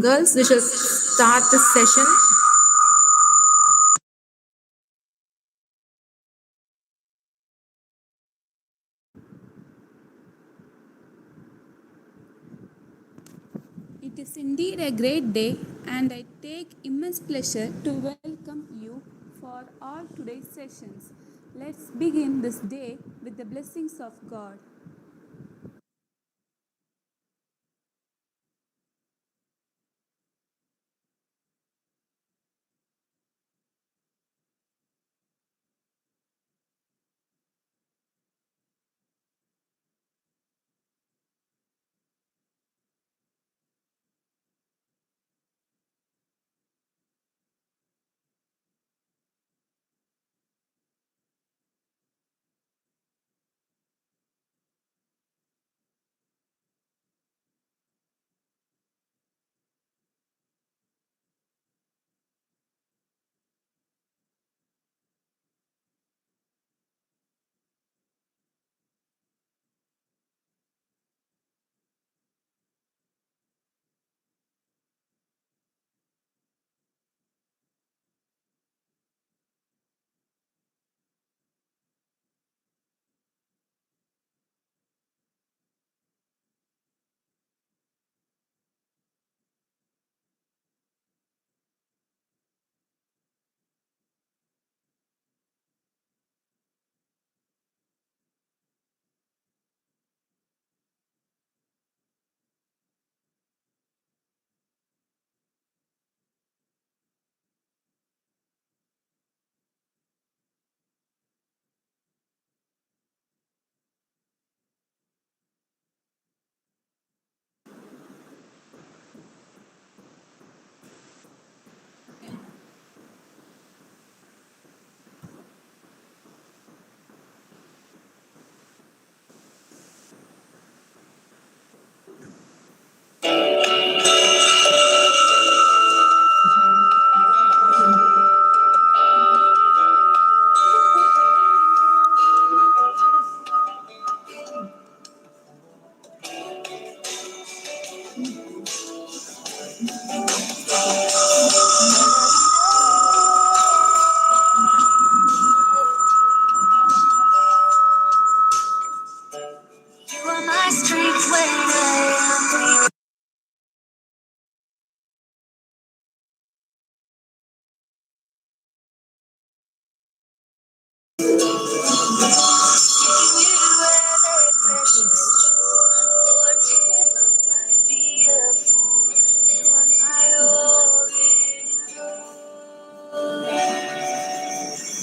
Girls, we shall start this session. It is indeed a great day, and I take immense pleasure to welcome you for all today's sessions. Let's begin this day with the blessings of God. You are my strength when I am weak. You are the precious jewel. Lord, if I might be a fool, you are my all in all.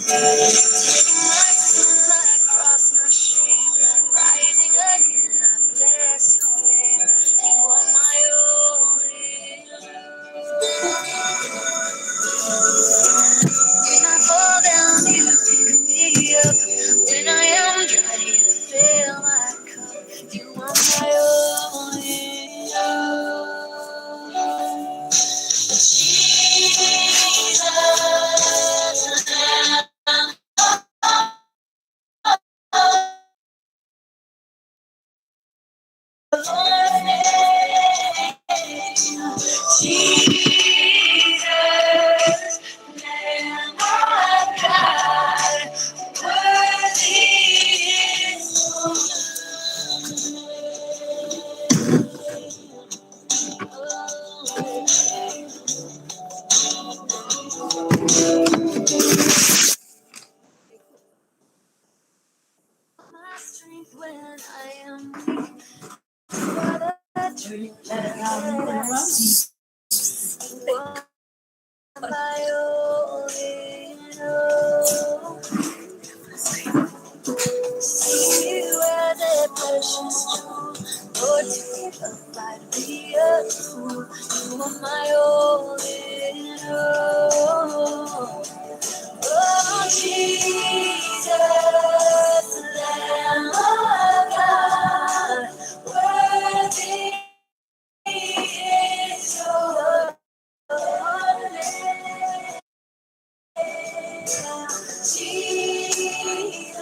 Taking my sin, my cross, my shame, rising again, I bless your name. You are my all in all. When I fall down, you pick me up. When I am dry, you fill my cup. You are my all in all. Jesus, Jesus, Lamb of God, worthy is my strength when I am weak. You are the truth that I see. You are my all in all. See you as a precious jewel. Lord, to give up, I'd be a fool. You are my all in all. Oh, Jesus, Lamb of God, worthy is your name. Jesus,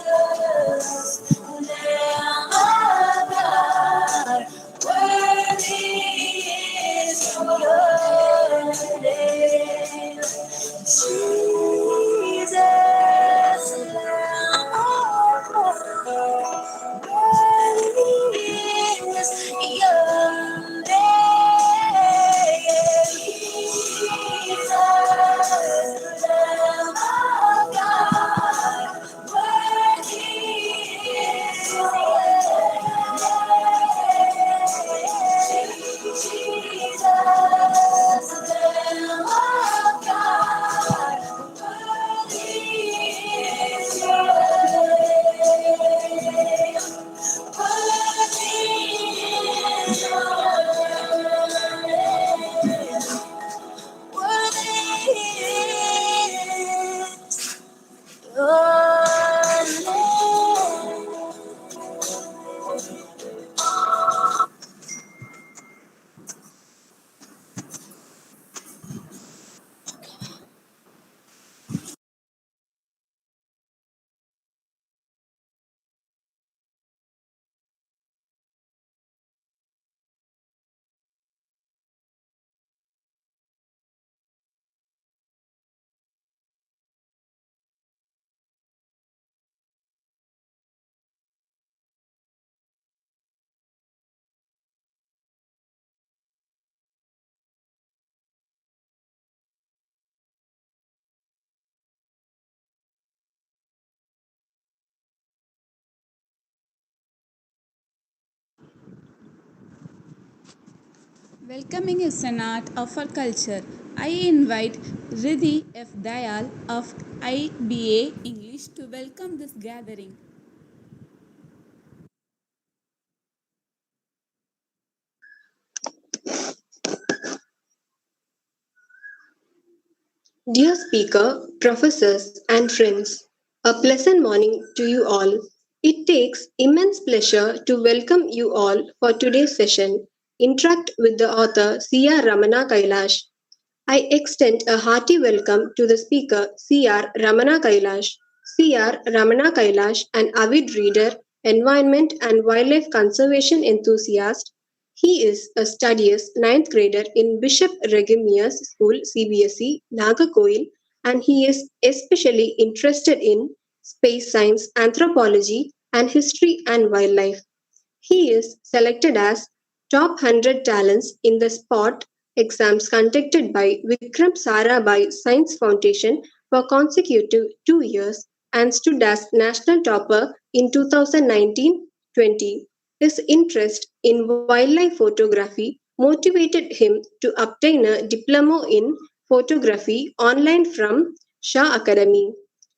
Lamb of God, worthy is your Welcoming is an art of our culture. I invite Riddhi F. Dayal of IBA English to welcome this gathering. Dear speaker, professors, and friends, a pleasant morning to you all. It takes immense pleasure to welcome you all for today's session. Interact with the author C.R. Ramana Kailash. I extend a hearty welcome to the speaker C.R. Ramana Kailash. C.R. Ramana Kailash, an avid reader, environment and wildlife conservation enthusiast. He is a studious ninth grader in Bishop Regimius School CBSE, Nagarkoil, and he is especially interested in space science, anthropology, and history and wildlife. He is selected as top 100 talents in the spot exams conducted by Vikram Sarabhai Science Foundation for consecutive 2 years and stood as national topper in 2019-20. His interest in wildlife photography motivated him to obtain a diploma in photography online from Shah Academy.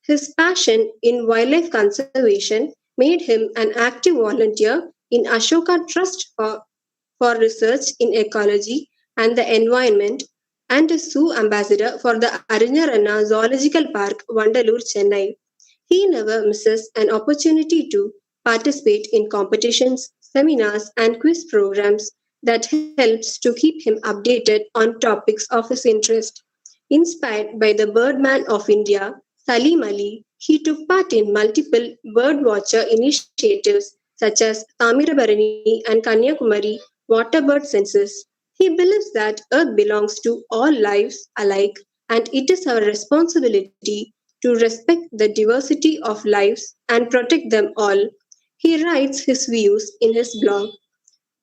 His passion in wildlife conservation made him an active volunteer in Ashoka Trust for research in ecology and the environment and a zoo ambassador for the Arinarana Zoological Park, Vandalur, Chennai. He never misses an opportunity to participate in competitions, seminars, and quiz programs that helps to keep him updated on topics of his interest. Inspired by the Birdman of India, Salim Ali, he took part in multiple birdwatcher initiatives such as Tamirabarani and Kanyakumari waterbird census. He believes that Earth belongs to all lives alike and it is our responsibility to respect the diversity of lives and protect them all. He writes his views in his blog.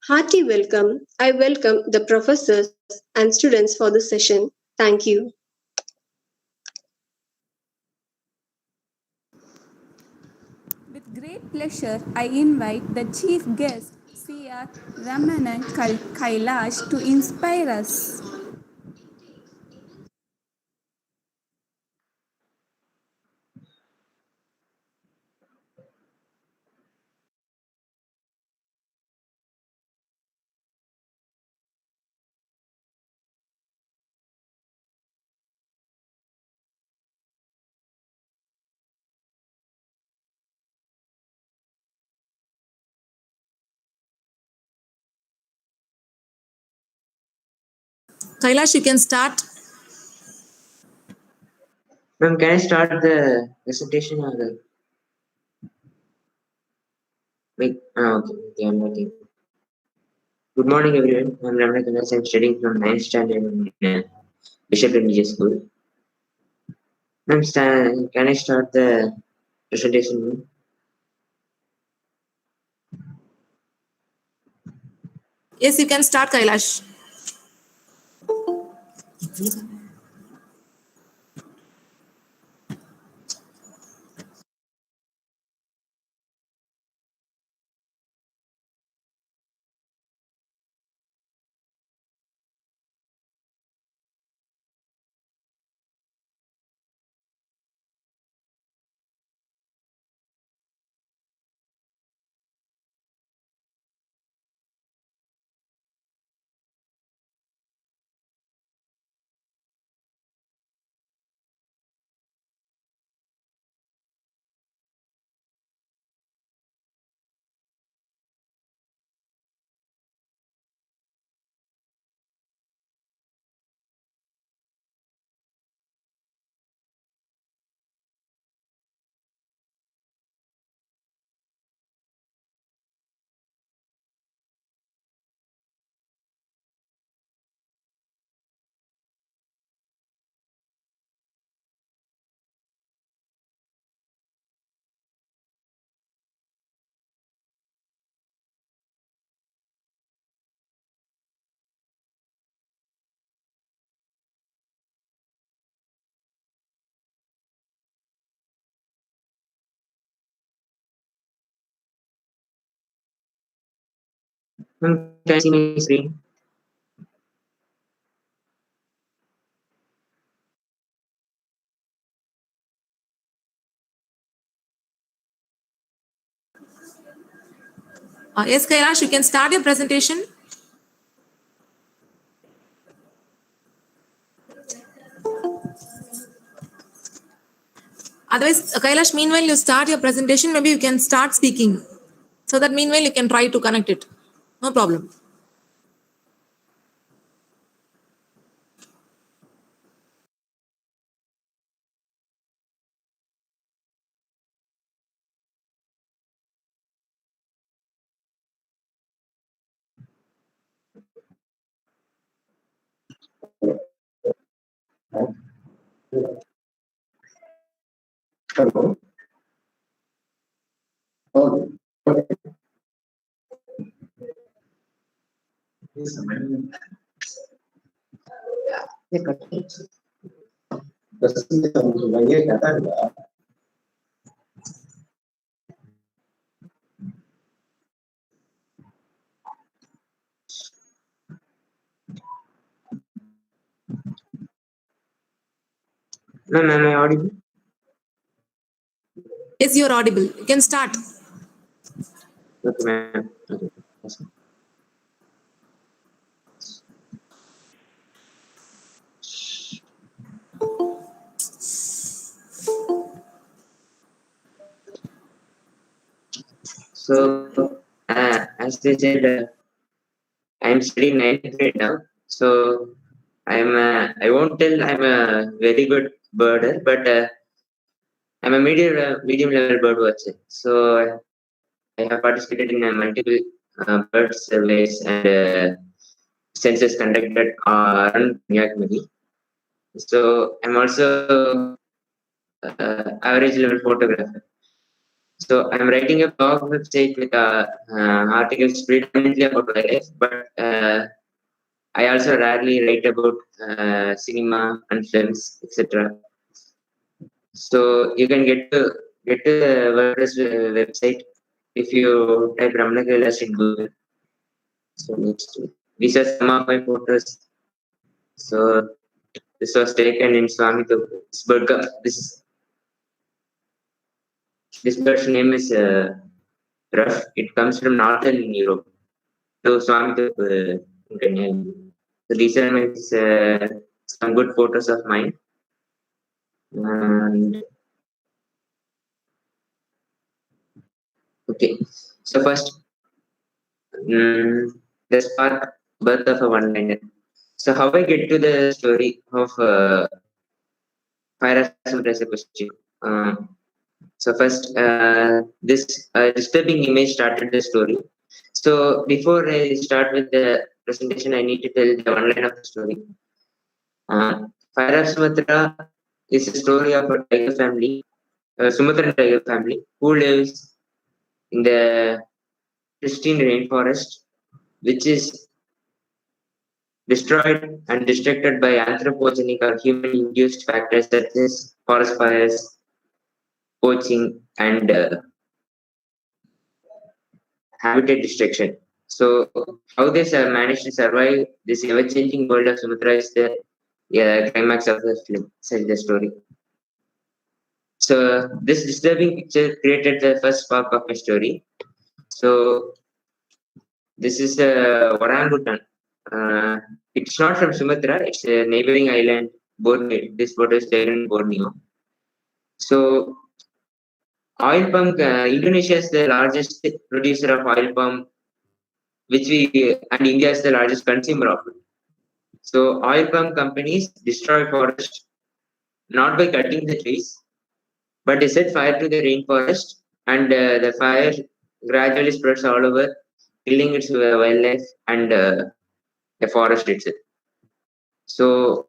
Hearty welcome. I welcome the professors and students for this session. Thank you. With great pleasure, I invite the chief guest, C.R. Ramana Kailash, to inspire us. Kailash, you can start. Ma'am, can I start the presentation or the wait? Okay, I'm working. Good morning, everyone. I'm Ramana Kailash. I'm studying from 9th standard in Bishop Religious School. Ma'am, can I start the presentation? Ma'am? Yes, you can start, Kailash. Ma'am, can I see my screen? Yes, Kailash, you can start your presentation. Otherwise, Kailash, meanwhile, you start your presentation, maybe you can start speaking. So that meanwhile, you can try to connect it. No problem. Ma'am, am I audible? Yes, you're audible. You can start. Okay, ma'am. Okay. Yes, ma'am. So, as they said, I'm studying ninth grade now. So, I won't tell I'm a very good birder, but I'm a medium level bird watcher. So, I have participated in multiple bird surveys and census conducted around Kanyakumari. So, I'm also average level photographer. So I'm writing a blog website with articles predominantly about wildlife, but I also rarely write about cinema and films, etc. So you can get to the WordPress website if you type Ramana Kailash in Google. So these are some of my photos. So this was taken in Swami. This bird's name is Ruff. It comes from northern Europe. So Swami in Kenya. So these are my some good photos of mine. And okay, so first, the spark birth of a one-liner. So how I get to the story of fire as a question. So first, this disturbing image started the story. So before I start with the presentation, I need to tell the one line of the story. Fire Sumatra is a story of a tiger family, a Sumatran tiger family, who lives in the pristine rainforest, which is destroyed and destructed by anthropogenic or human-induced factors such as forest fires, poaching, and habitat destruction. So, how they managed to survive this ever-changing world of Sumatra is the climax of the film, said the story. So, this disturbing picture created the first spark of my story. So, this is orangutan. It's not from Sumatra, it's a neighboring island, Borneo. This photo is taken in Borneo. So, oil palm, Indonesia is the largest producer of oil palm, and India is the largest consumer of it. So, oil palm companies destroy forest not by cutting the trees, but they set fire to the rainforest, and the fire gradually spreads all over, killing its wildlife and the forest itself. So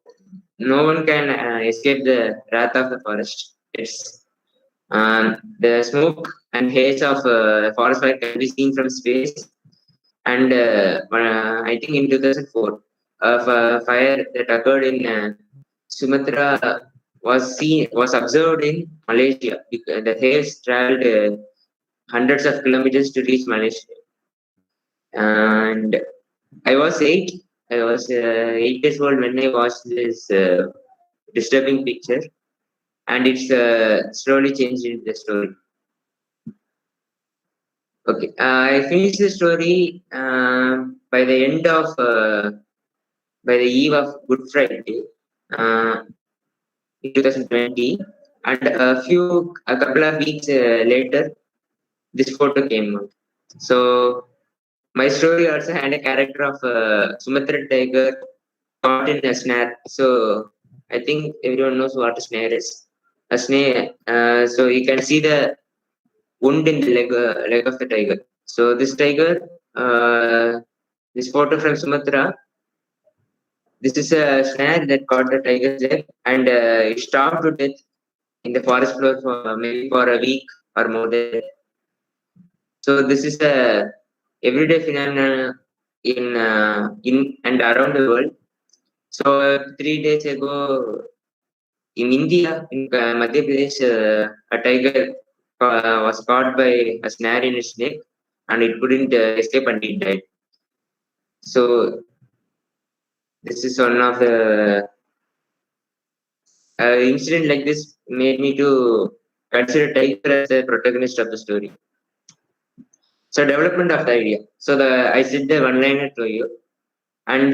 no one can escape the wrath of the forest. It's the smoke and haze of forest fire can be seen from space. And I think in 2004, of fire that occurred in Sumatra was observed in Malaysia. The haze traveled hundreds of kilometers to reach Malaysia. And I was eight. I was 8 years old when I watched this disturbing picture, and it's slowly changed in the story. Okay, I finished the story by the end of by the eve of Good Friday uh, in 2020, and a couple of weeks later, this photo came out. So my story also had a character of Sumatra tiger caught in a snare. So I think everyone knows what a snare is. A snare. So you can see the wound in the leg of the tiger. So this tiger, this photo from Sumatra, this is a snare that caught the tiger's leg and it starved to death in the forest floor for maybe for a week or more than that. So this is a everyday phenomenon in and around the world. So 3 days ago in India, in Madhya Pradesh, a tiger was caught by a snare in its neck and it couldn't escape and it died. So this is one of the incident like this made me to consider tiger as the protagonist of the story. So development of the idea. So the I said the one liner to you, and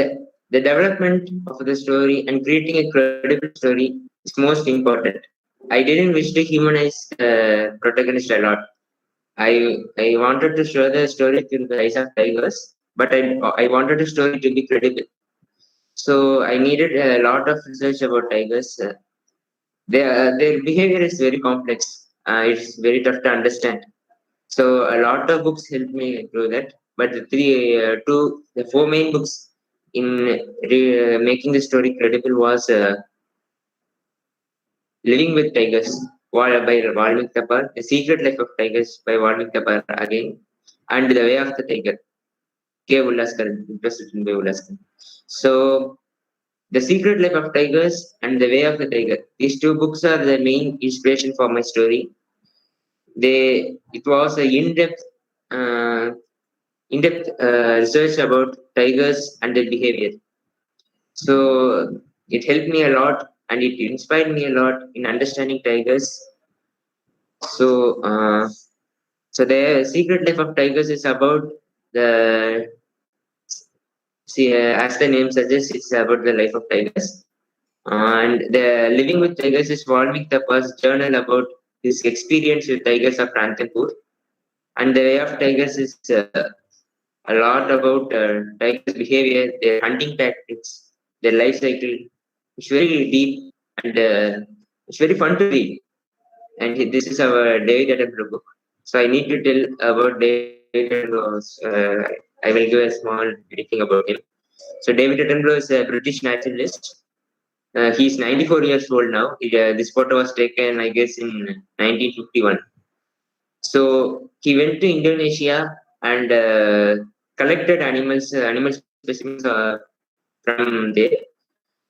the development of the story and creating a credible story is most important. I didn't wish to humanize the protagonist a lot. I wanted to show the story through the eyes of tigers, but I wanted the story to be credible. So I needed a lot of research about tigers. Their behavior is very complex. It's very tough to understand. So a lot of books helped me through that. But the four main books in making the story credible was Living with Tigers by Walmik Tapar, The Secret Life of Tigers by Walmik Tapar again, and The Way of the Tiger, K. Ullaskar, President by Ullaskar. So The Secret Life of Tigers and The Way of the Tiger. These two books are the main inspiration for my story. It was a uh, in-depth research about tigers and their behavior. So it helped me a lot and it inspired me a lot in understanding tigers. So so the Secret Life of Tigers is about the as the name suggests, it's about the life of tigers. And the Living with Tigers is Walmik Tapa's journal about his experience with tigers of Ranthambore. And the Way of Tigers is a lot about tigers' behavior, their hunting tactics, their life cycle. It's very deep and it's very fun to read. And this is our David Attenborough book. So I need to tell about David Attenborough. I will give a small briefing about him. So David Attenborough is a British naturalist. He's 94 years old now. This photo was taken, I guess, in 1951. So he went to Indonesia and collected animal specimens from there.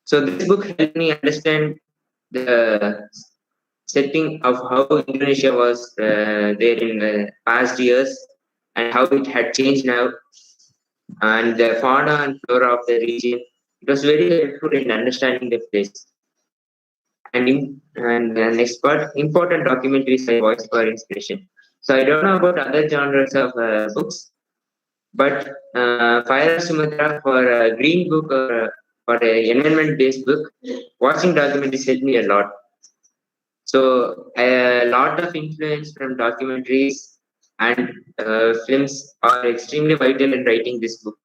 So this book helped me understand the setting of how Indonesia was there in the past years and how it had changed now, and the fauna and flora of the region. It was very helpful in understanding the place. And the next part, important documentaries I watched for inspiration. So I don't know about other genres of books, but Fire of Sumatra for a green book or for an environment-based book, watching documentaries helped me a lot. So a lot of influence from documentaries and films are extremely vital in writing this book.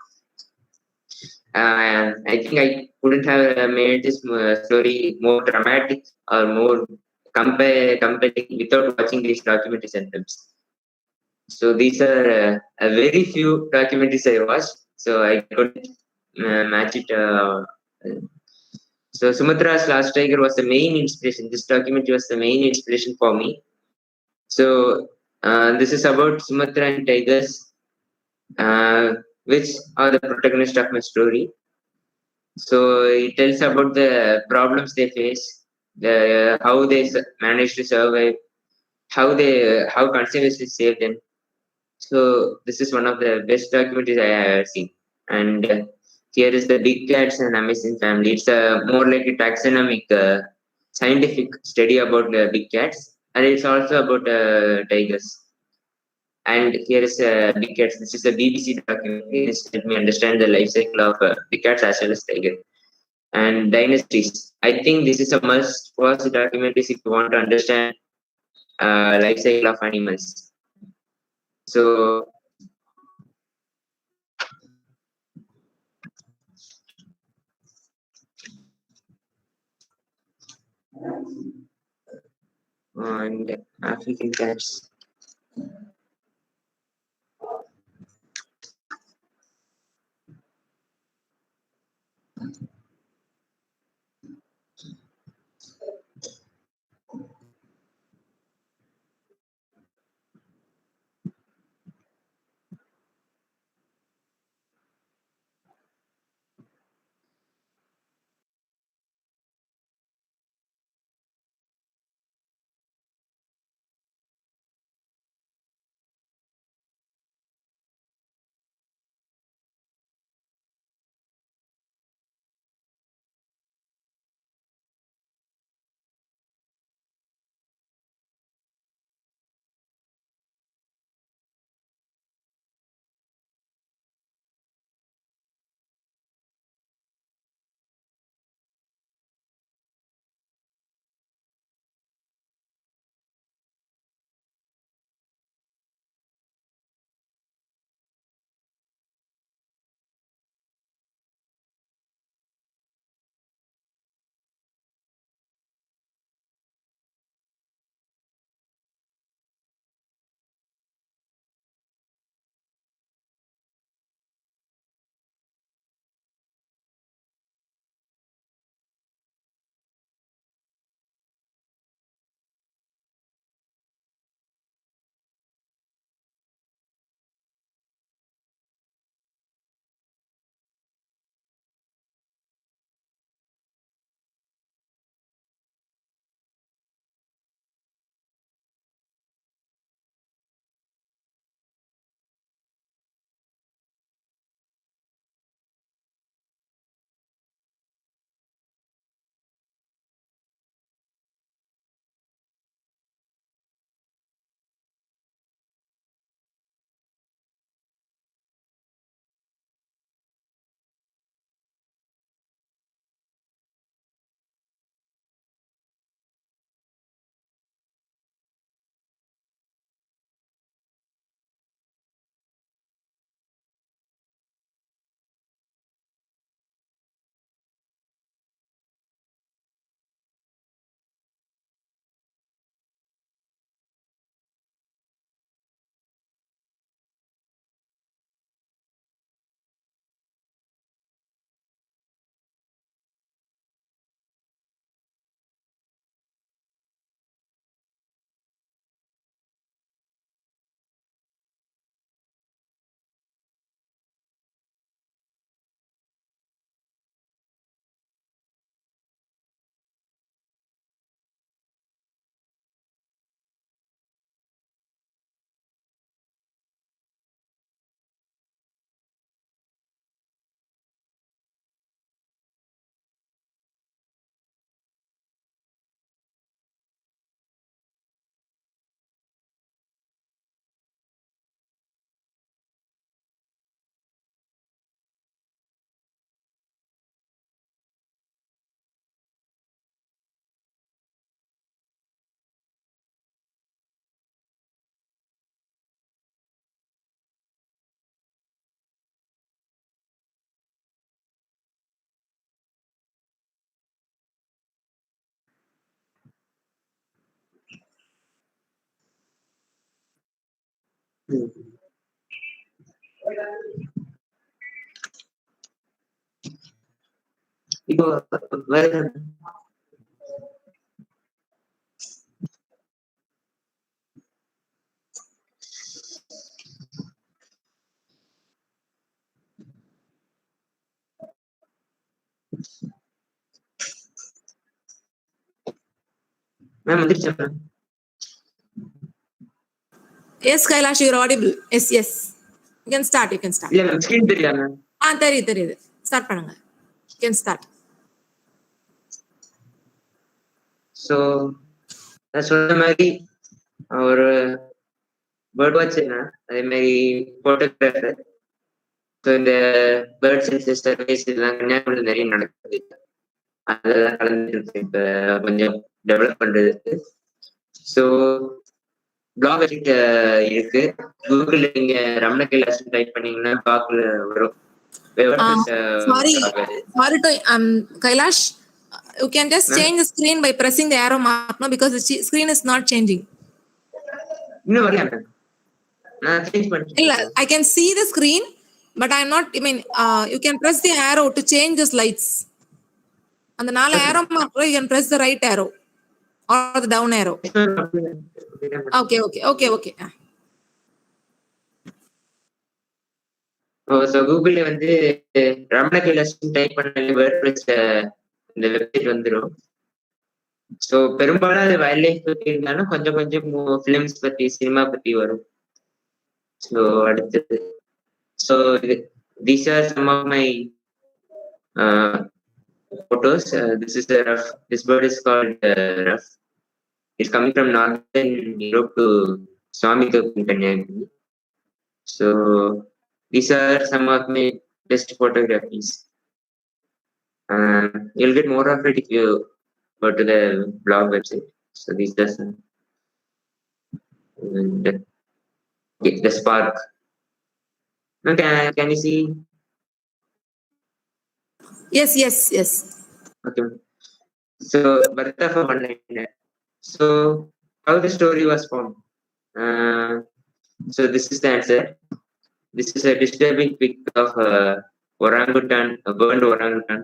I think I couldn't have made this story more dramatic or more compelling without watching these documentaries and films. So these are a very few documentaries I watched, so I couldn't match it. So Sumatra's Last Tiger was the main inspiration. This documentary was the main inspiration for me. So this is about Sumatra and tigers, which are the protagonist of my story. So it tells about the problems they face, how they manage to survive, how conservation saved them. So this is one of the best documentaries I have ever seen. And here is the big cats and amazing family. It's more like a taxonomic scientific study about the big cats, and it's also about tigers. And here is big cats. This is a BBC documentary. This helped me understand the life cycle of big cats as well as tiger and dynasties. I think this is a must watch documentaries if you want to understand life cycle of animals. So and African cats. இப்போ வருது ma'am வந்துருச்சா ma'am? Yes, Kailash, you're audible. Yes, yes. You can start, you can start. இல்ல ma'am screen தெரியல ma'am. தெரியுது. Start பண்ணுங்க. You can start. So நான் சொன்ன மாதிரி ஒரு பேர்ட் வாட்சர்னா அதே மாதிரி போட்டோகிராஃபர். ஸோ இந்த பேர்ட் சென்சஸ் சர்வேஸ் இதெல்லாம் கன்னியாகுமரியில் நிறைய நடக்குது. அதெல்லாம் கலந்துருக்கு இப்ப கொஞ்சம் டெவலப் பண்றதுக்கு. ஸோ பிளாக் இருக்கு. கூகுள்ல நீங்க ரமண கைலாஷ் டைப் பண்ணீங்கன்னா பிளாக்ல வரும். Sorry, sorry to Kailash. You can just Ma'am? change the screen by pressing the arrow mark, no, because the screen is not changing. இன்னும் வரல மேம். நான் சேஞ்ச் Illa, பண்ணிட்டேன். I can see the screen, but I'm not. I mean, you can press the arrow to change the slides. And the nala arrow mark, you can press the right arrow or the down arrow. Okay, okay, okay, okay. So கூகுள்ல வந்து Ramana Kailash type பண்ண WordPress இந்த website வந்துடும். So பெரும்பாலும் அது wild life பத்தி இருந்தாலும் கொஞ்சம் கொஞ்சம் ஃபிலிம்ஸ் பத்தி சினிமா பத்தி வரும். ஸோ அடுத்தது so these are some of my photos. This is the rough. This bird is called rough. It's coming from northern Europe to Swamitok in Kanyakumari. So these are some of my best photographies. You'll get more of it if you go to the blog website. So these are some. And, the spark. Okay, can you see? Yes, yes, yes. Okay. So birth of a one-liner. So how the story was formed? So this is the answer. This is a disturbing pic of orangutan, a burned orangutan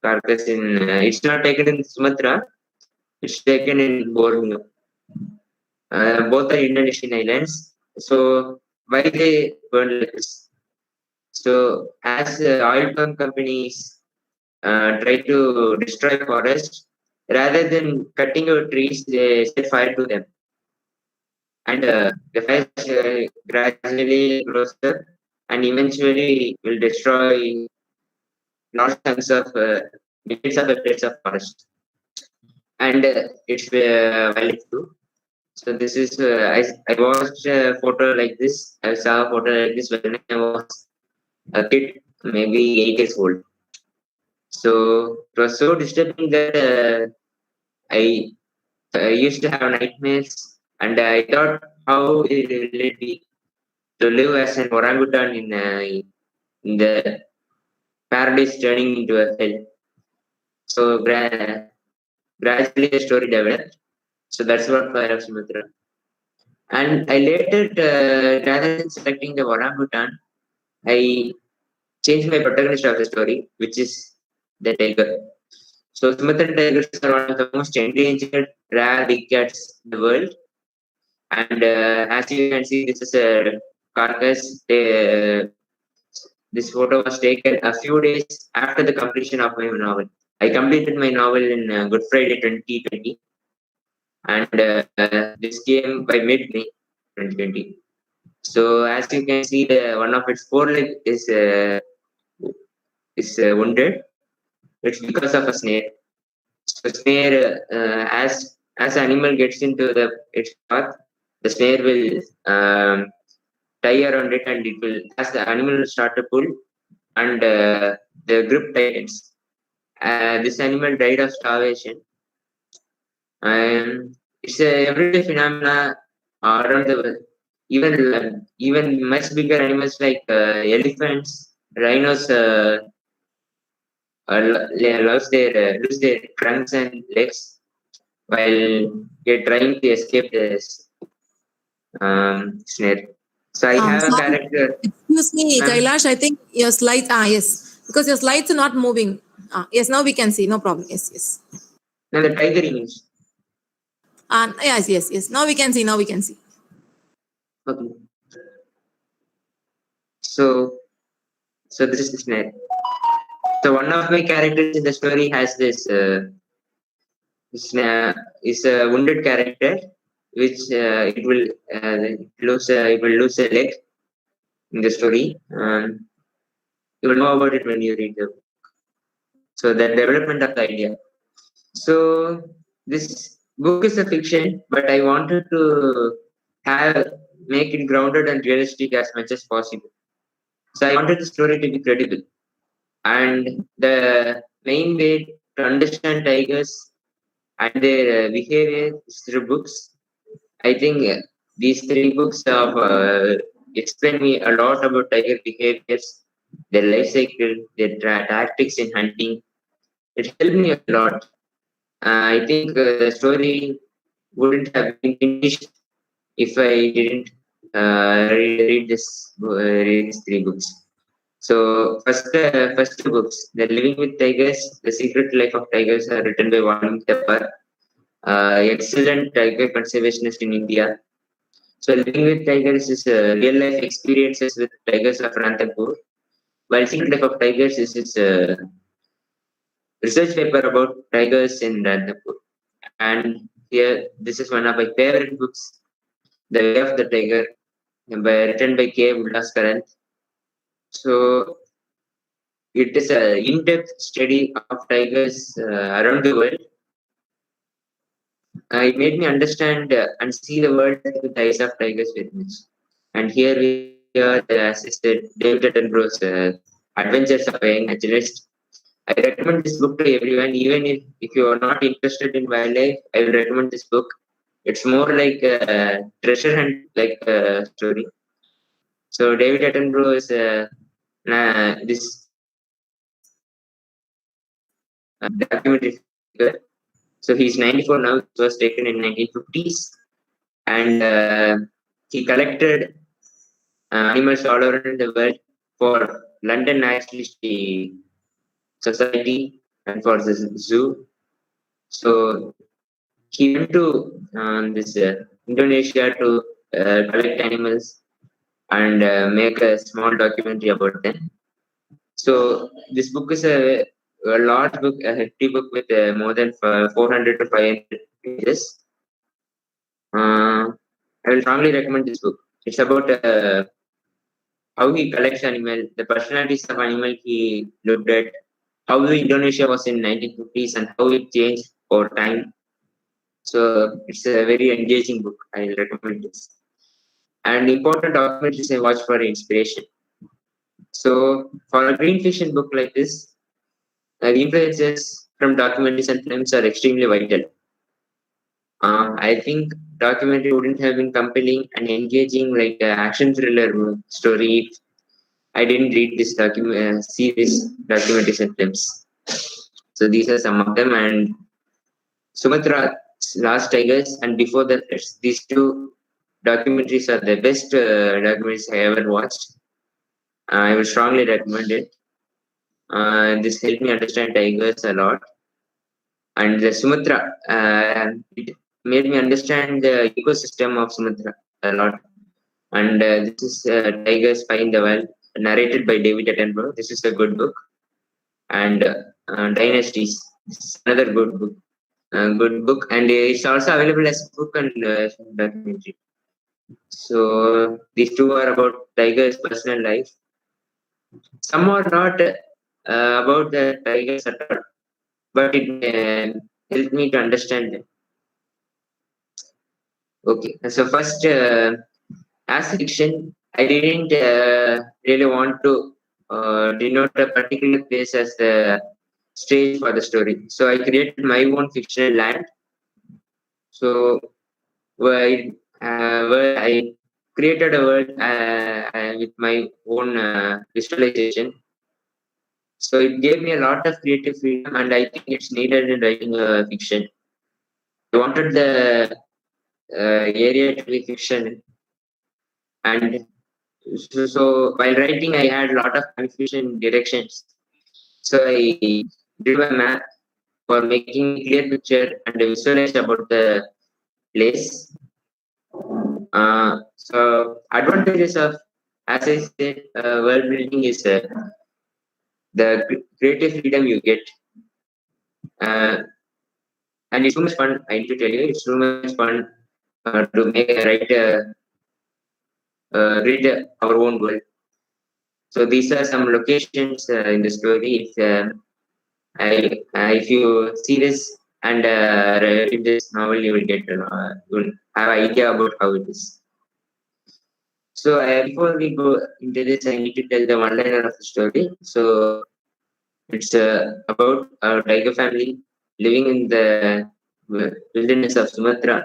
carcass in. It's not taken in Sumatra. It's taken in Borneo. Both are Indonesian islands. So why they burn like this? So as oil palm companies try to destroy forests, rather than cutting out trees, they set fire to them, and the fire gradually grows up and eventually will destroy large chunks of millions of hectares of forest. And it's valid too. So this is I watched a photo like this. I saw a photo like this when I was a kid, maybe 8 years old. So it was so disturbing that I used to have nightmares, and I thought, how will it be to live as an orangutan in the paradise turning into a hell? So gradually the story developed. So that's what Fire of Sumatra. And I later, rather than selecting the orangutan, I changed my protagonist of the story, which is the tiger. So Sumatran tigers are one of the most endangered rare big cats in the world. And as you can see, this is a carcass. This photo was taken a few days after the completion of my novel. I completed my novel in Good Friday 2020, and this came by mid-May 2020. So as you can see, one of its foreleg is wounded. It's because of a snare. So snare, as animal gets into its path, the snare will tie around it, and it will, as the animal will start to pull, and the grip tightens. This animal died of starvation. It's a everyday phenomena around the world. Even much bigger animals like elephants, rhinos lose their trunks and legs while they're trying to escape this snare. So I have a Sorry. character. Excuse me, Ma'am? Kailash. I think your slides. Yes, because your slides are not moving. Yes, now we can see. No problem. Yes, yes. Now the tiger image. Yes, yes, yes. Now we can see. Now we can see. Okay. So this is the snare. So one of my characters in the story has this is a wounded character, which it will lose a leg in the story. You will know about it when you read the book. So the development of the idea. So this book is a fiction, but I wanted to have make it grounded and realistic as much as possible. So I wanted the story to be credible. And the main way to understand tigers and their behavior is through books. I think these three books have explained me a lot about tiger behaviors, their life cycle, their tactics in hunting. It helped me a lot. I think the story wouldn't have been finished if I didn't read these three books. So first two books, The Living with Tigers, The Secret Life of Tigers, are written by Warren Tepper, excellent tiger conservationist in India. So Living with Tigers is real life experiences with tigers of Ranthambore, while Secret Life of Tigers is its research paper about tigers in Ranthambore. And here, this is one of my favorite books, The Way of the Tiger, written by K. Vilaskaran. So it is an in-depth study of tigers around the world. It made me understand and see the world with the eyes of tigers very much. And here we are, as I said, David Attenborough's Adventures of a Young Naturalist. I recommend this book to everyone, even if you are not interested in wildlife. I will recommend this book. It's more like a treasure hunt like story. So David Attenborough is this documentary figure. So he's 94 now. It was taken in 1950s, and he collected animals all around the world for London Naturalist Society and for the zoo. So he went to this Indonesia to collect animals and make a small documentary about them. So this book is a large book, a hefty book with more than 400 to 500 pages. I will strongly recommend this book. It's about how he collects animal, the personalities of animal he looked at, how Indonesia was in 1950s and how it changed over time. So it's a very engaging book. I recommend this. And important documentaries I watch for inspiration. So for a green fiction book like this, the influences from documentaries and films are extremely vital. I think documentary wouldn't have been compelling and engaging like action thriller story if I didn't read this series documentaries and films. So these are some of them, and Sumatra's Last Tigers, and before that, these two documentaries are the best documentaries I ever watched. I would strongly recommend it. This helped me understand tigers a lot. And the Sumatra, it made me understand the ecosystem of Sumatra a lot. And this is Tigers Spy in the Wild, narrated by David Attenborough. This is a good book. And Dynasties, this is another good book, and it's also available as book and documentary. So these two are about Tiger's personal life. Some are not about the Tigers at all, but it helped me to understand them. Okay, so first, as fiction, I didn't really want to denote a particular place as the stage for the story. So I created my own fictional land. So where I created a world with my own visualization. So it gave me a lot of creative freedom, and I think it's needed in writing fiction. I wanted the area to be fiction, and so while writing, I had a lot of confusion directions. So I drew a map for making a clear picture and visualize about the place. So advantages of, as I said, world building is the creative freedom you get, uh, and it's too much fun. I need to tell you, it's too much fun to make write read our own world. So these are some locations in the story. If you see this and read this novel, you will get you will have an idea about how it is. So before we go into this, I need to tell the one-liner of the story. So it's about a tiger family living in the wilderness of Sumatra,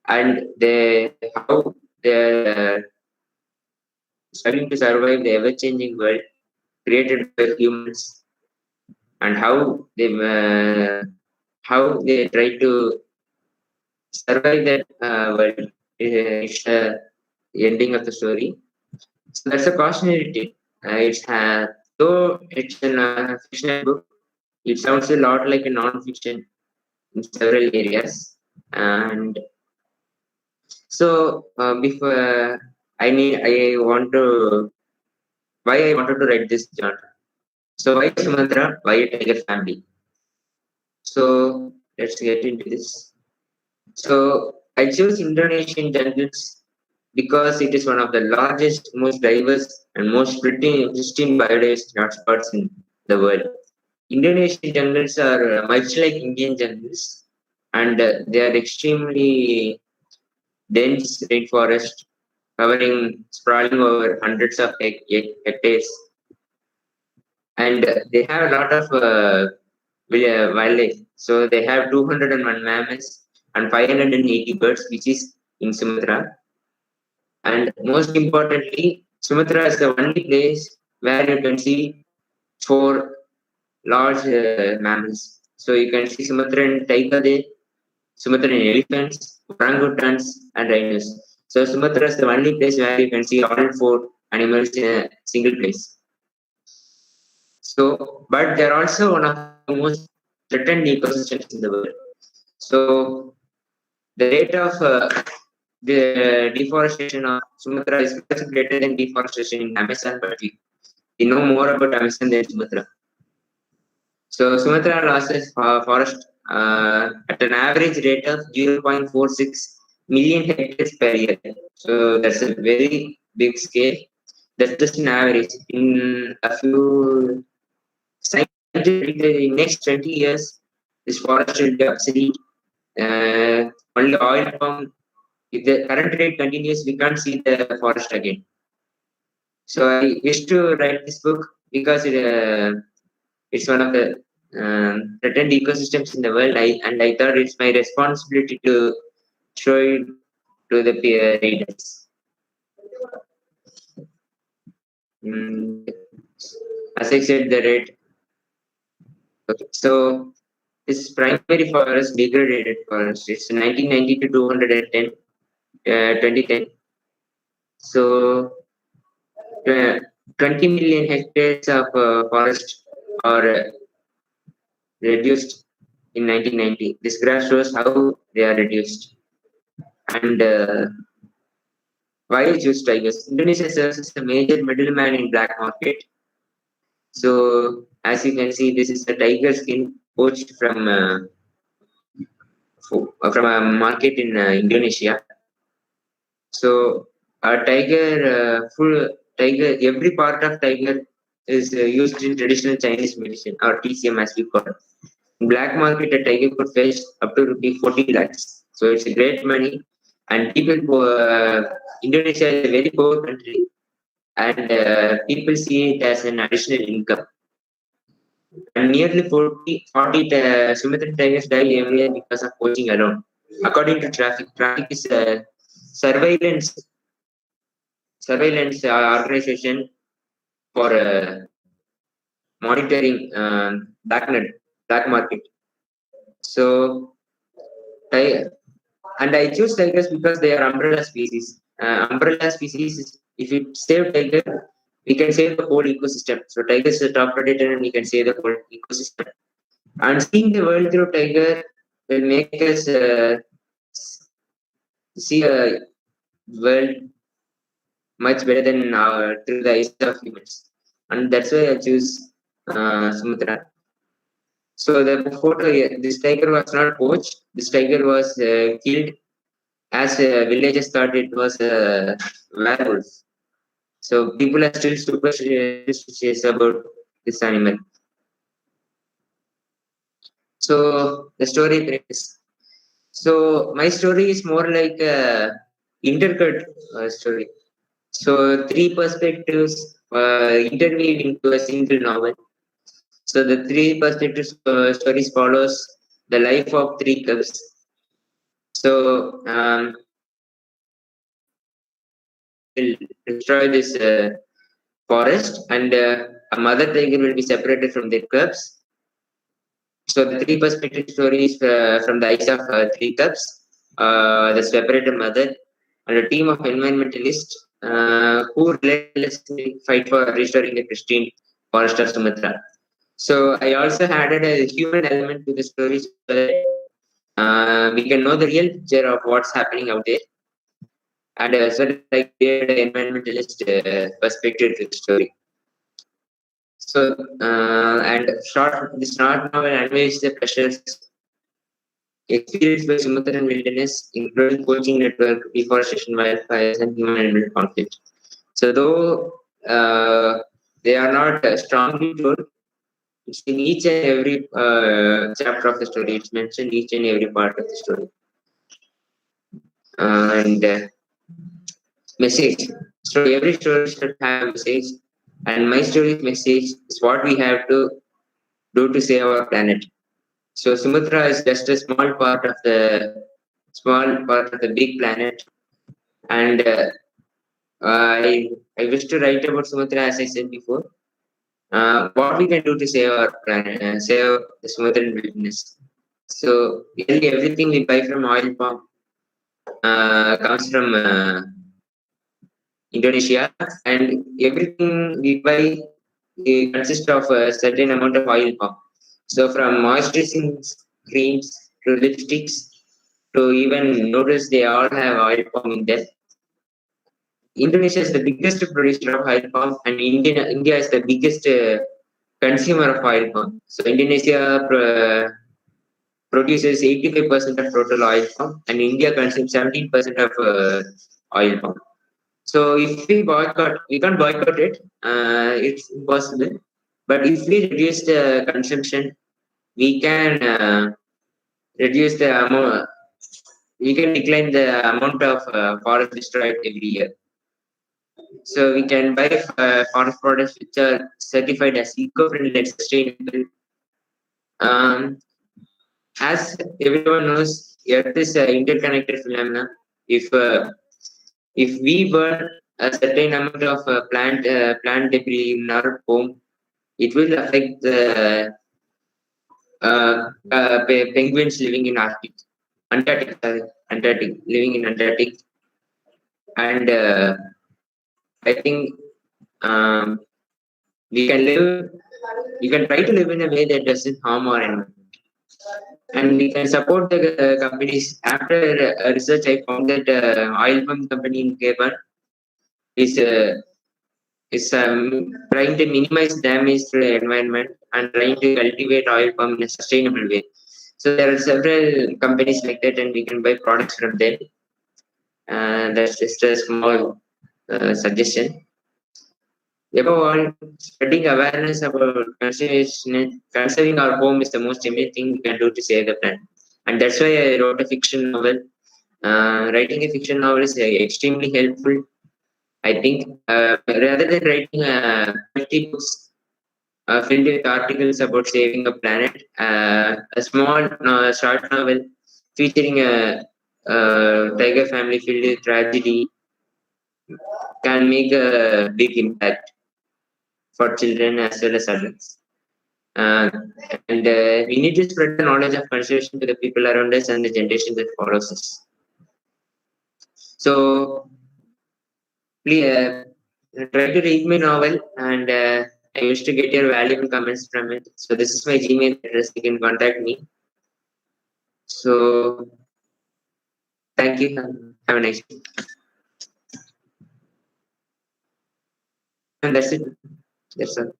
and how they're struggling to survive the ever-changing world created by humans, and how they try to survive that world. It's the ending of the story. So that's a cautionary tale. Though it's a fictional book, it sounds a lot like a non-fiction in several areas. And so before I want to why I wanted to write this genre. So why Sumatra? Why a tiger family? So let's get into this. So I chose Indonesian jungles because it is one of the largest, most diverse, and most pristine biodiversity hotspots in the world. Indonesian jungles are much like Indian jungles, and they are extremely dense rainforest covering sprawling over hundreds of hectares, and they have a lot of wildlife. So they have 201 mammals and 580 birds, which is in Sumatra. And most importantly, Sumatra is the only place where you can see four large mammals. So you can see Sumatran tiger there, Sumatran elephants, orangutans, and rhinos. So Sumatra is the only place where you can see all four animals in a single place. So, but they're also one of the most threatened ecosystems in the world. So the rate of the deforestation of Sumatra is much greater than deforestation in Amazon, but we know more about Amazon than Sumatra. So Sumatra losses forest at an average rate of 0.46 million hectares per year. So that's a very big scale. That's just an average. In a few scientists predict that in next 20 years, this forest will be obsolete. Only oil palm. If the current rate continues, we can't see the forest again. So I wish to write this book because it's one of the threatened ecosystems in the world. I thought it's my responsibility to show it to the readers. Mm, as I said, the rate. Okay, so this primary forest degraded forest. It's 1990 to 210, 2010. So 20 million hectares of forest are reduced in 1990. This graph shows how they are reduced. And why I choose tigers? Indonesia serves as a major middleman in black market. So as you can see, this is a tiger skin poached from a market in Indonesia. So a full tiger, every part of tiger is used in traditional Chinese medicine or TCM as we call it. In black market, a tiger could fetch up to rupee 40 lakhs. So it's a great money. And Indonesia is a very poor country, and people see it as an additional income. And nearly 40 Sumatran tigers die every year because of poaching alone. According to traffic is a surveillance organization for monitoring black market. So, and I choose tigers because they are umbrella species. Umbrella species, if you save tiger, we can save the whole ecosystem. So tigers is a top predator, and we can save the whole ecosystem. And seeing the world through tiger will make us see a world much better than through the eyes of humans. And that's why I choose Sumatra. So the photo here, this tiger was not poached. This tiger was killed as villagers thought it was a werewolf. So people are still superstitious about this animal. So the story is. So my story is more like a intercut story. So three perspectives interweave into a single novel. So the three perspectives stories follows the life of three cubs. So will destroy this forest, and a mother tiger will be separated from their cubs. So the three perspective stories from the eyes of three cubs, the separated mother, and a team of environmentalists who relentlessly fight for restoring the pristine forest of Sumatra. So I also added a human element to the story so that we can know the real picture of what's happening out there, and as well like create an environmentalist perspective to the story. So this short novel animates the pressures experienced by Sumatran wilderness, including poaching network, deforestation, wildfires, and human-animal conflict. So though they are not strongly told, it's in each and every chapter of the story. It's mentioned each and every part of the story. And message. So every story should have a message, and my story's message is what we have to do to save our planet. So Sumatra is just a small part of the big planet, and I wish to write about Sumatra as I said before. What we can do to save our planet, save the Sumatran wilderness. So really everything we buy from oil palm comes from Indonesia, and everything we buy consists of a certain amount of oil palm. So from moisturizing creams to lipsticks to even notice they all have oil palm in them. Indonesia is the biggest producer of oil palm, and India is the biggest consumer of oil palm. So Indonesia produces 85% of total oil palm, and India consumes 17% of oil palm. So if we can't boycott it. It's impossible. But if we reduce the consumption, we can reduce the amount. We can decline the amount of forest destroyed every year. So we can buy forest products which are certified as eco-friendly and sustainable. Um, as everyone knows, Earth is an interconnected phenomenon. If we burn a certain amount of plant debris in our home, it will affect the penguins living in Antarctic, living in Antarctic, and I think um, we can live, we can try to live in a way that doesn't harm our environment, and we can support the companies. After research, I found that oil pump company in Gabon is trying to minimize damage to the environment and trying to cultivate oil palm in a sustainable way. So there are several companies like that, and we can buy products from them. That's just a small suggestion. Above all, spreading awareness about conserving our home is the most immediate thing we can do to save the planet. And that's why I wrote a fiction novel. Writing a fiction novel is extremely helpful. I think rather than writing 50 books filled with articles about saving a planet, a small short novel featuring a tiger family filled with tragedy can make a big impact for children as well as adults. Uh, and we need to spread the knowledge of conservation to the people around us and the generation that follows us. So please try to read my novel, and I wish to get your valuable comments from it. So this is my Gmail address. You can contact me. So thank you. Have a nice day. And that's it. That's all.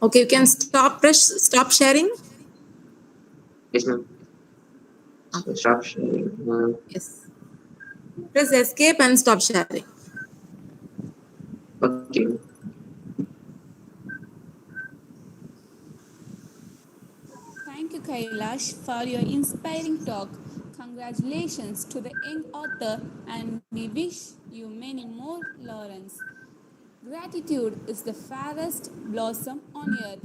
Okay, you can stop sharing. Yes, ma'am. So stop sharing. Yes. Press escape and stop sharing. Okay. Thank you, Kailash, for your inspiring talk. Congratulations to the young author, and we wish you many more laurels. Gratitude is the fairest blossom on earth.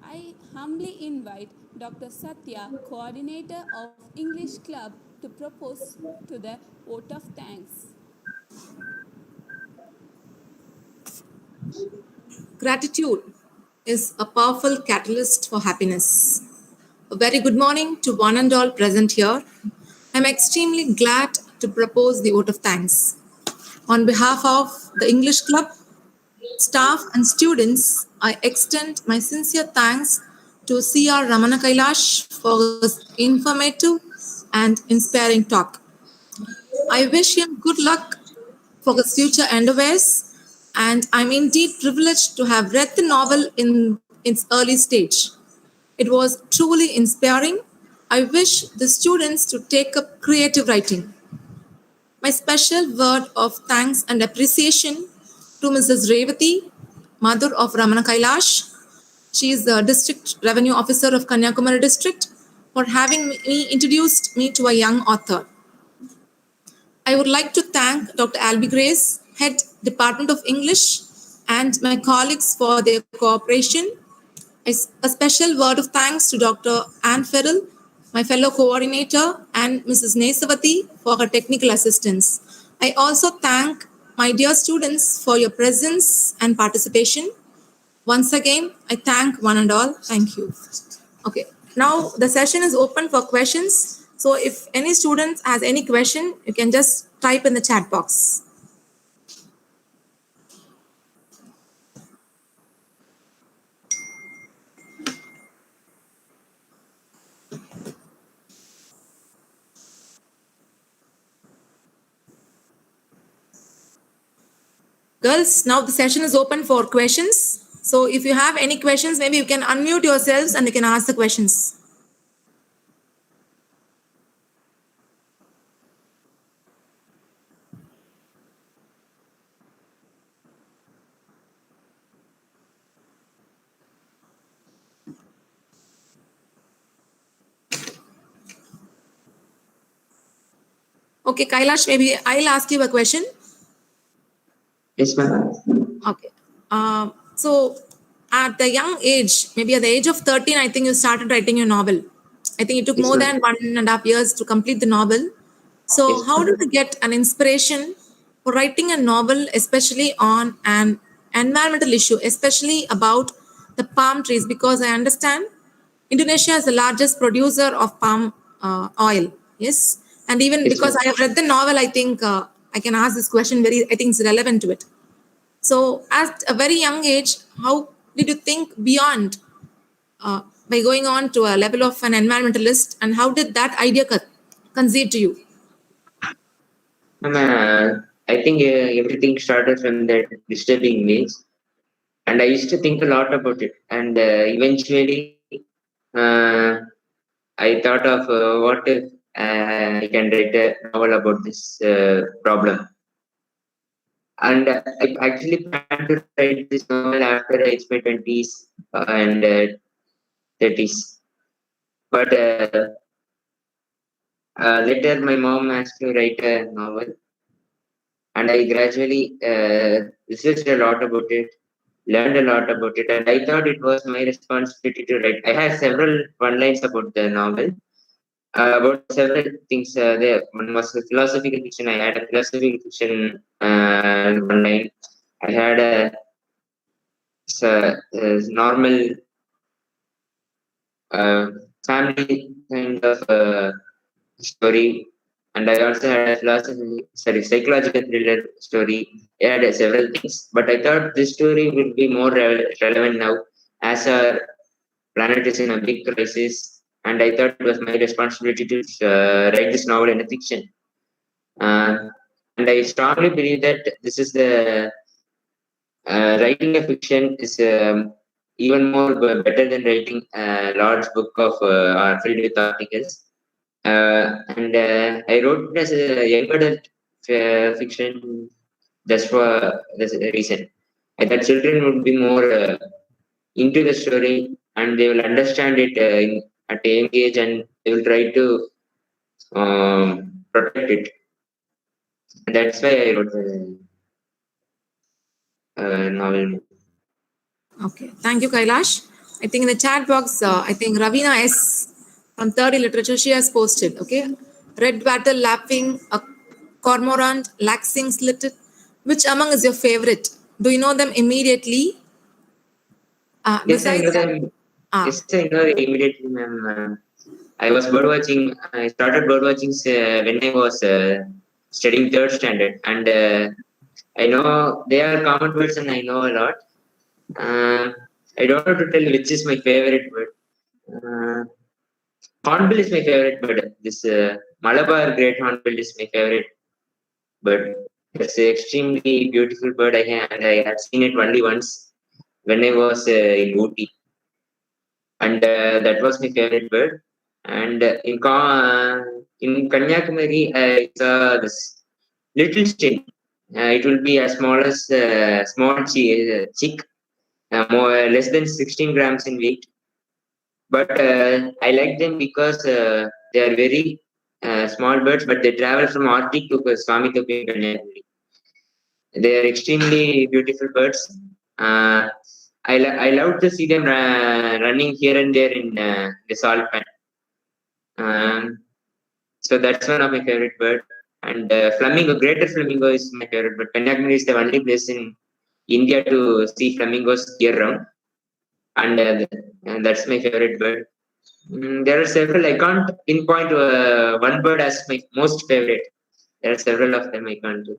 I humbly invite Dr. Satya, coordinator of English Club, to propose to the vote of thanks. Gratitude is a powerful catalyst for happiness. A very good morning to one and all present here. I'm extremely glad to propose the vote of thanks. On behalf of the English Club, staff, and students, I extend my sincere thanks to CR Ramana Kailash for his informative and inspiring talk. I wish him good luck for his future endeavors, and I'm indeed privileged to have read the novel in its early stage. It was truly inspiring. I wish the students to take up creative writing. My special word of thanks and appreciation to Mrs. Revati, mother of Ramana Kailash. She is the District Revenue Officer of Kanyakumari District, for having me introduced me to a young author. I would like to thank Dr. Albie Grace, Head Department of English, and my colleagues for their cooperation. A special word of thanks to Dr. Anne Farrell, my fellow coordinator, and Mrs. Nesavati for her technical assistance. I also thank my dear students for your presence and participation. Once again, I thank one and all. Thank you. Okay, now the session is open for questions. So if any student has any question, you can just type in the chat box. Girls, now the session is open for questions. So if you have any questions, maybe you can unmute yourselves and you can ask the questions. Okay, Kailash, maybe I'll ask you a question. Yes, ma'am. Okay. So at the young age, maybe at the age of 13, I think you started writing your novel. I think it took Yes, more ma'am. than 1.5 years to complete the novel. So Yes, how ma'am. did you get an inspiration for writing a novel, especially on an environmental issue, especially about the palm trees? Because I understand Indonesia is the largest producer of palm oil. Yes. And even Yes, because ma'am. I have read the novel, I think I can ask this question I think it's relevant to it. So, at a very young age, how did you think beyond by going on to a level of an environmentalist, and how did that idea conceive to you? Ma'am, I think everything started from that disturbing image, and I used to think a lot about it. And eventually, uh, I thought of what if I can write a novel about this problem. And I actually planned to write this novel after I reached my 20s and 30s. But later, my mom asked me to write a novel, and I gradually researched a lot about it, learned a lot about it, and I thought it was my responsibility to write. I had several one lines about the novel, about several things there. One was a philosophical fiction. I had a philosophical fiction one line. I had a normal uh, family kind of story, and I also had a psychological thriller story. I had several things, but I thought this story would be more relevant now as our planet is in a big crisis, and I thought it was my responsibility to write this novel in a fiction. And I strongly believe that this is the writing a fiction is even more better than writing a large book of filled with articles. And I wrote it as a young adult fiction just for this reason. I thought children would be more into the story and they will understand it at a young age, and they will try to protect it. And that's why I wrote the novel. Okay. Thank you, Kailash. I think in the chat box, I think Ravina S from 30 Literature, she has posted, okay? Red Battle Lapping, a Cormorant, Laxing Slitted. Which among is your favorite? Do you know them immediately? Yes, I Besides know that, them. ah, Yes, I know immediately, ma'am. I was bird watching. I started bird watching when I was studying third standard, and I know they are common words, and I know a lot. Uh, I don't know to tell which is my favorite bird. Uh, Hornbill is my favorite bird. This Malabar great hornbill is my favorite bird. It's an extremely beautiful bird. And I had seen it only once when I was in Ooty, and that was my favorite bird. And in Kanyakumari, I saw this little stick. It will be as small as small chick, more less than 16 grams in weight. But I like them because they are very small birds, but they travel from Arctic to Swamitopi in Kanyakumari. They are extremely beautiful birds. Uh, I love to see them running here and there in the salt pan. So that's one of my favorite bird. And flamingo, greater flamingo is my favorite bird. Kanyakumari is the only place in India to see flamingos year round, and that's my favorite bird. There are several. I can't pinpoint one bird as my most favorite. There are several of them I can't do.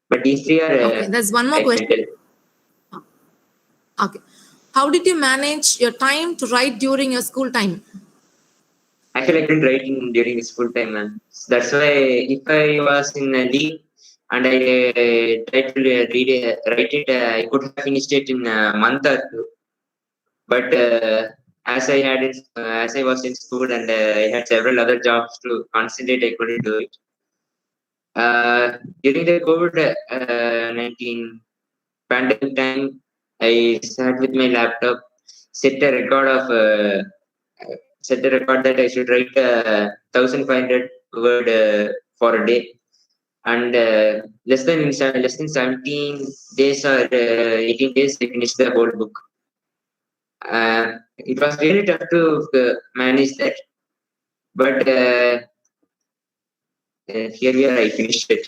But these three are okay, there's one more I can question. tell. Okay. How did you manage your time to write during your school time? Actually, I couldn't write during school time, man. That's why if I was in a league and I tried to write it, I could have finished it in a month or two. But as I was in school and I had several other jobs to concentrate, I couldn't do it. During the COVID-19 pandemic time, I sat with my laptop, set a record of set a record that I should write 1,500 word for a day, and less than 17 days or 18 days, I finished the whole book. It was really tough to manage that, but here we are. I finished it.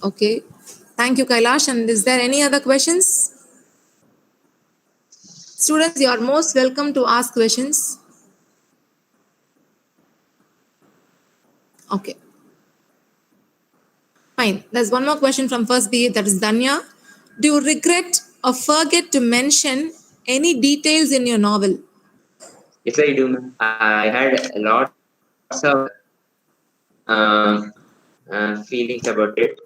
Okay. Thank you, Kailash. And is there any other questions? Students, you are most welcome to ask questions. Okay. Fine. There's one more question from first BA, that is Danya. Do you regret or forget to mention any details in your novel? Yes, I do. I had lots of feelings about it.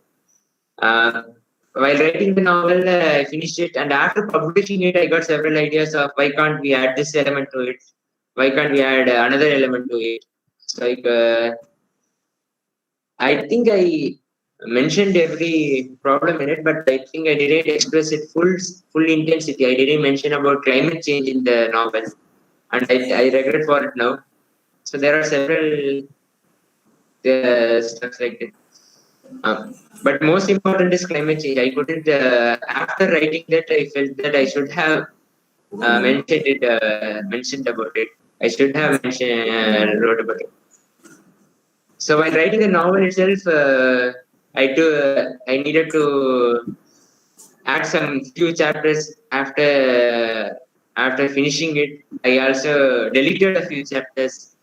Uh, while writing the novel, I finished it, and after publishing it, I got several ideas of why can't we add this element to it? Why can't we add another element to it? Like, I think I mentioned every problem in it, but I think I didn't express it full intensity. I didn't mention about climate change in the novel, and I regret for it now. So there are several stuff like that. But most important is climate change. I couldn't, after writing that, I felt that I should have mentioned about it. I should have wrote about it. So while writing the novel itself, I needed to add some few chapters after finishing it. I also deleted a few chapters.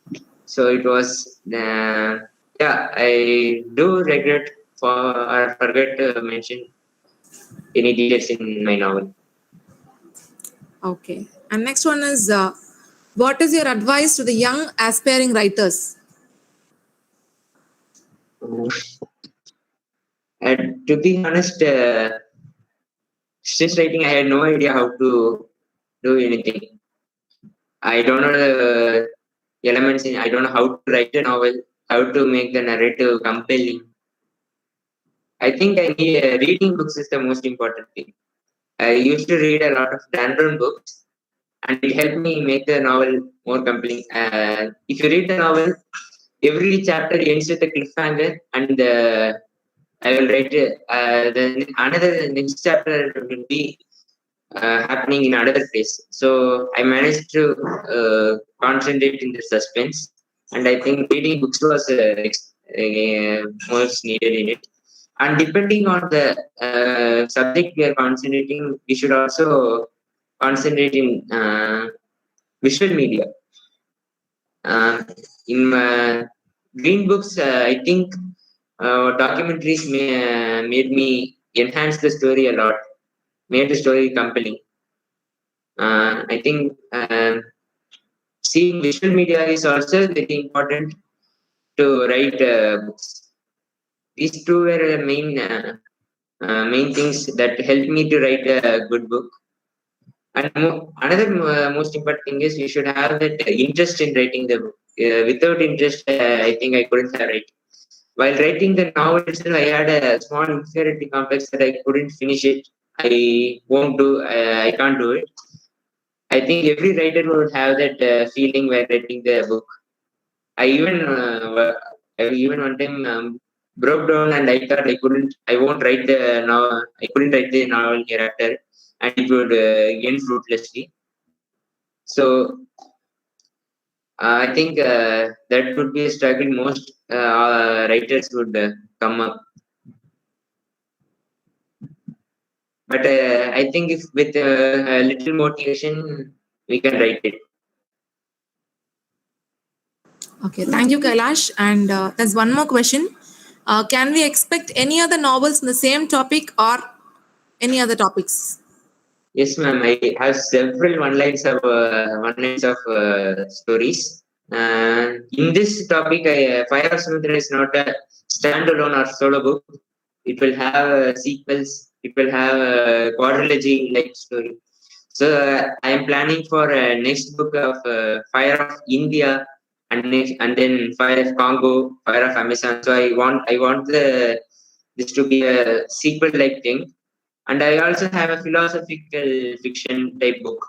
So it was, yeah, I do regret for or forget to mention any details in my novel. Okay. And next one is what is your advice to the young aspiring writers? And to be honest, since writing, I had no idea how to do anything. I don't know the elements in. I don't know how to write a novel, how to make the narrative compelling. I think I need reading books is the most important thing. I used to read a lot of Dan Brown books, and it helped me make the novel more compelling. If you read the novel, every chapter ends with a cliffhanger, and I will write the another next chapter will be happening in another place. So I managed to concentrate in the suspense, and I think reading books was most needed in it. And depending on the subject we are concentrating, we should also concentrate in visual media. In green books, I think documentaries made me enhance the story a lot, made the story compelling. I think seeing visual media is also very important to write books. These two were the main things that helped me to write a good book. And another most important thing is you should have that interest in writing the book. Without interest, I think I couldn't have written. While writing the novel itself, I had a small inferiority complex that I couldn't finish it. I won't do. I can't do it. I think every writer would have that feeling while writing the book. I even, I even one time broke down and I thought I won't write the novel. I couldn't write the novel hereafter, and it would end fruitlessly. So I think that would be a struggle most writers would come up. But I think if with a little motivation, we can write it. Okay, thank you, Kailash. And there's one more question. Can we expect any other novels in the same topic or any other topics? Yes, ma'am. I have several one lines of stories. In this topic, Fire of Samudra is not a standalone or solo book. It will have sequels. It will have a quadrilogy like story. So I am planning for a next book of Fire of India, and then Fire of Congo, Fire of Amazon. So I want this to be a sequel like thing. And I also have a philosophical fiction type book.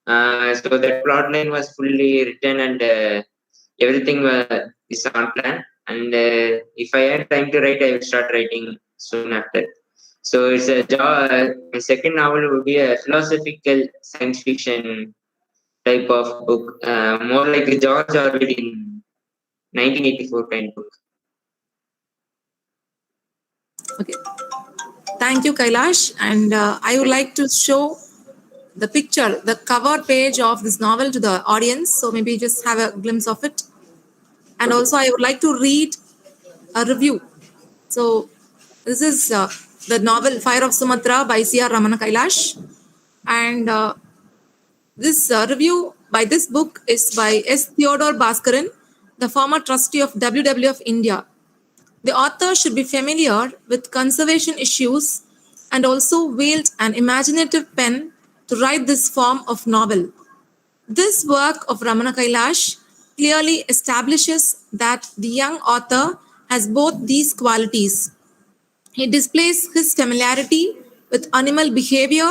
So that plot line was fully written, and everything is on plan. And if I had time to write, I will start writing soon after. So it's my second novel will be a philosophical science fiction type of book, more like a George Orwell in 1984 kind of book. Okay, thank you, Kailash. And I would like to show the picture, the cover page of this novel to the audience. So maybe just have a glimpse of it. And Okay. also, I would like to read a review. So this is the novel Fire of Sumatra by C.R. Ramana Kailash. And this review by this book is by S. Theodore Bhaskaran, the former trustee of WWF India. The author should be familiar with conservation issues and also wield an imaginative pen to write this form of novel. This work of Ramana Kailash clearly establishes that the young author has both these qualities. He displays his familiarity with animal behavior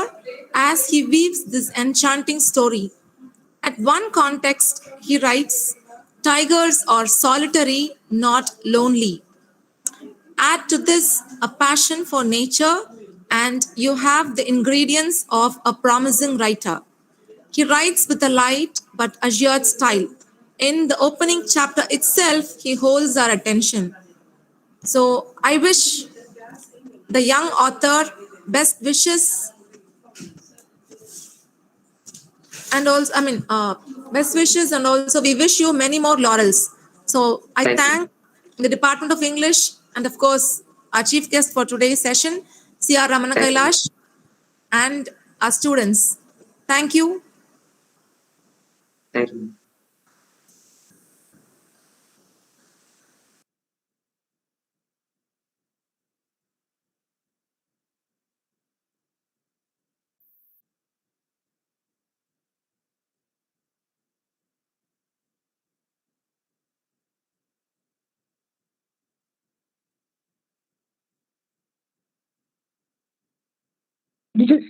as he weaves this enchanting story. At one context, he writes, "Tigers are solitary, not lonely." Add to this a passion for nature, and you have the ingredients of a promising writer. He writes with a light but assured style. In the opening chapter itself, he holds our attention. So I wish the young author best wishes, and also, best wishes, and also we wish you many more laurels. So I Thank you. thank the Department of English and, of course, our chief guest for today's session, C.R. Ramana Thank you. Kailash, and our students. Thank you. Thank you. This is